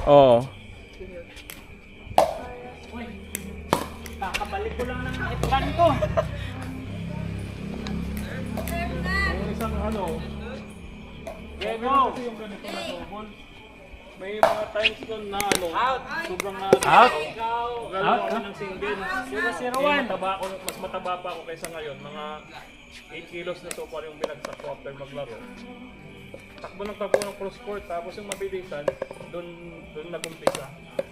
Oo. Uy, kakabalik ko lang ng iplan ko. Yung isang ano, Okay, okay go. kasi yung ganito na tubol. May mga times doon na ano, Out. sobrang na Out. galaw Out, ako ah. ng single. 0-0-1. Mas mataba pa ako kaysa ngayon. Mga 8 kilos na so far yung binagsak ko after maglaro. Takbo ng cross court, tapos yung mabilisan, doon nag-umpisa.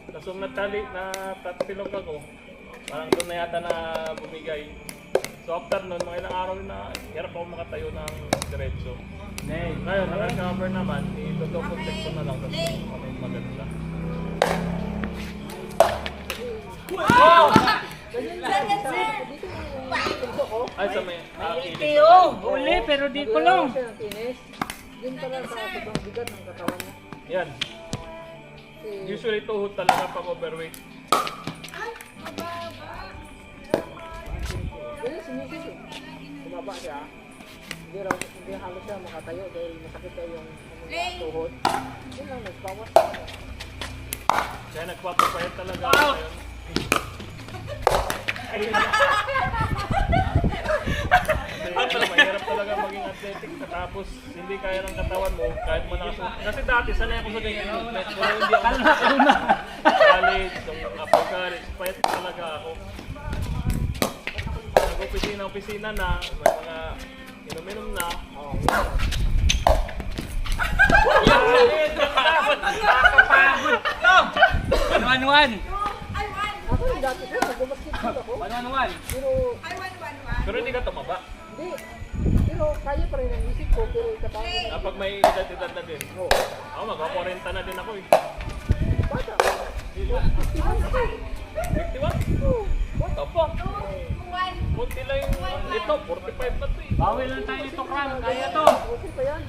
Tapos yung natapilog ako, parang doon na yata na bumigay. So after nun, mga ilang araw na hirap ako makatayo ng diretso. Ngayon, naka-recover naman, i-double check ko na lang kasi kami maganda. Ay, sa may Ito, uli, pero di ko lang. Yun pala sa sobrang bigat ng katawan niya. yan. Usually tuhod talaga pag overweight. Ganyan si Mrs. eh. Tumaba siya. Hindi halos siya makatayo dahil masakit daw yung tuhod. Yun lang, nagbawas. Kaya nagpapapayat talaga ako ngayon. Kasi mahirap talaga maging athletic tapos hindi kaya ng katawan mo kahit manasok. Kasi dati sanay ako sa ganyan movement. Pero hindi ako college, nung upper college, payat talaga ako. Nag-opisina na, may mga inom-inom na. Nakakapagod to. 1-1-1. Ako yung dati ko, nag-basketball ako. 1-1-1. Pero, Pero hindi ka tumaba. hindi. Pero kaya pa rin ang isip ko, pero yung katawan ko. Kapag may edad-edad na din. Oo. Ako mag-40 na din ako eh. Bata. 51? Oo. What the fuck? Kunti lang yung ito, 45 na to eh. Bawi lang tayo ito, Kram. Kaya to. Okay pa yan.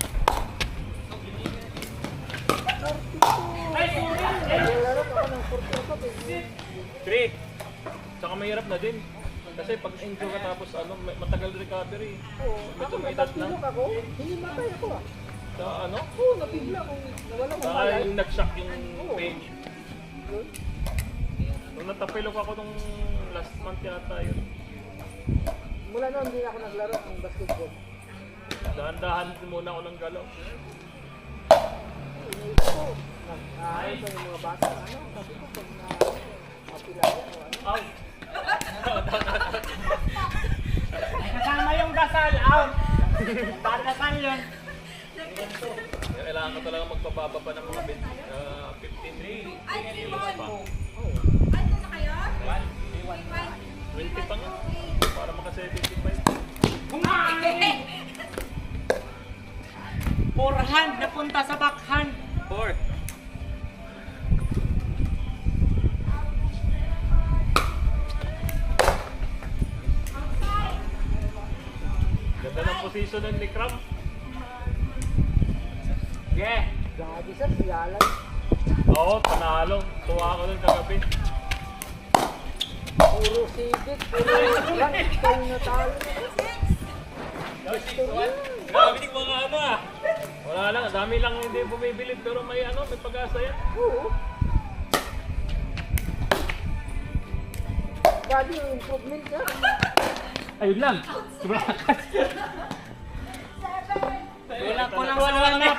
Ay, sorry. Naglalaro ako ng 40 3. Tsaka mahirap na din. Kasi pag injure ka tapos ano, matagal recovery. Oo. Medyo Ako may edad na. napapilok ako. Hindi matay ako ah. Sa ano? Oo, napigla kung nawalang Saka malay. yung nag-shock yung pain. Yun. Nung natapilok ako nung last month yata yun. Mula noon, hindi na ako naglaro ng basketball. Dahan-dahan muna ako ng galaw. Iniisip ko, nag-aayos ang mga bata. Ano, sabi ko, pag na-apilaya o ano. Out! Ay, kasama yung dasal. Out. Dasal yun. Kailangan ko talaga magpababa pa ng mga 15 kilos pa. 20 pa nga. Para maka 75. Kumain. Forehand, napunta sa backhand. 4. Ganda ng position ng ni Kram. Yeah. Gagi sir, siyalan. Oo, panalo. Tuwa ako nun kagabi. Puro sigit, puro lang. Ikaw yung natalo. Grabe din mga ano ah. Wala lang, dami lang hindi bumibili pero may ano, may pag-asa yan. Oo. Gagi yung improvement niya. Ayun lang. Wala ko lang walwalap.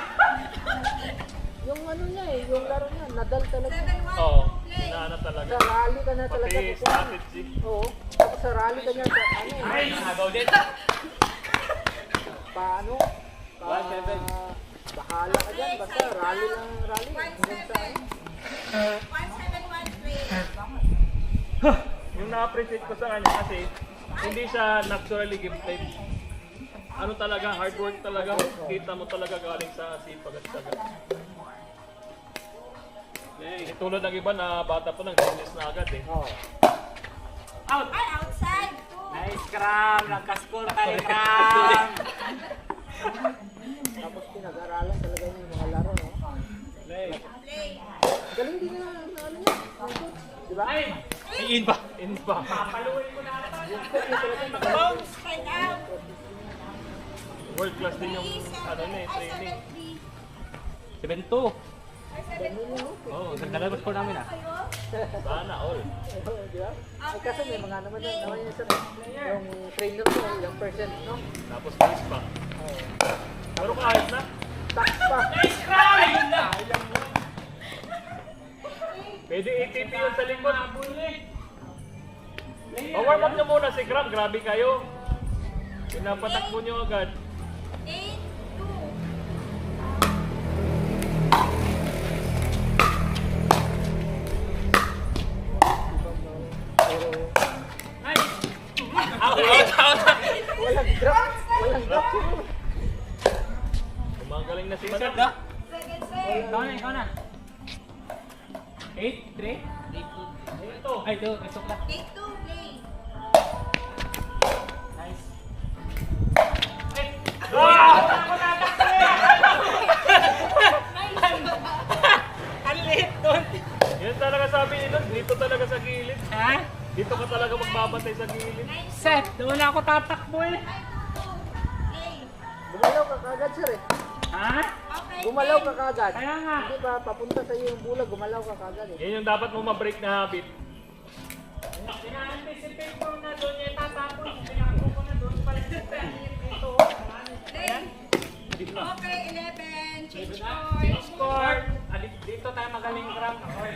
Yung ano niya eh, yung laro niya, Nadal talaga. Oo, inaana talaga. Sa rally ka na talaga. Pati strategy. Oo. Tapos sa rally ka niya sa ano eh. Ay, nagaw din. Paano? Bahala ka dyan, basta rally lang rally. Hanggang sa ano. Yung na-appreciate ko sa kanya kasi hindi siya naturally gifted. Ano talaga, hard work talaga. Kita mo talaga galing sa sipag at sagat. Eh, tulad ng iba na bata pa ng tennis na agad eh. Oo. Out. Outside! Nice, Kram. Nagka-score tayo, Kram. Tapos pinag-aralan talaga yung mga laro, no? Play. Galing din na ano niya. Di ba? Ay, In pa. In pa. paluin ko na ata. Straight out! World class din yung ano na eh, training. 7-2. Oo, nagdalagos po namin ah. Sana all. Di ba? Ay, kaso may mga naman yun sir. Yung trainer ko, yung percent, no? Tapos base pa. Oo. Pero kahit na. Tax pa. Pwede ATP yun sa likod. Warm up nyo muna si Grab. Grabe kayo. Pinapatakbo nyo agad. 8, 2. Walang drop. Walang drop siguro. Gumagaling na si Madam. Second save. Ikaw na. 8, 3? Ito. Ay, ito. Isok lang. 8, 2, play. Nice. Ang liit doon. Yan talaga sabi ni Lord. Dito talaga sa gilid. Ha? Dito ka talaga magbabantay sa gilid. Set, doon ako tatakbo eh. 5, 2, play. Gumalaw ka kagad sir eh. Ha? Okay, Gumalaw ka kagad. Kaya nga. Hindi ba papunta sa iyo yung bola, gumalaw ka kagad eh. Yan yung dapat mo ma-break na habit. Pina-anticipate ko na doon yung tatapos. Pinakako ko na doon pala dito. Play. Okay, 11. Change Change score. score. Dito tayo magaling Grab. Okay.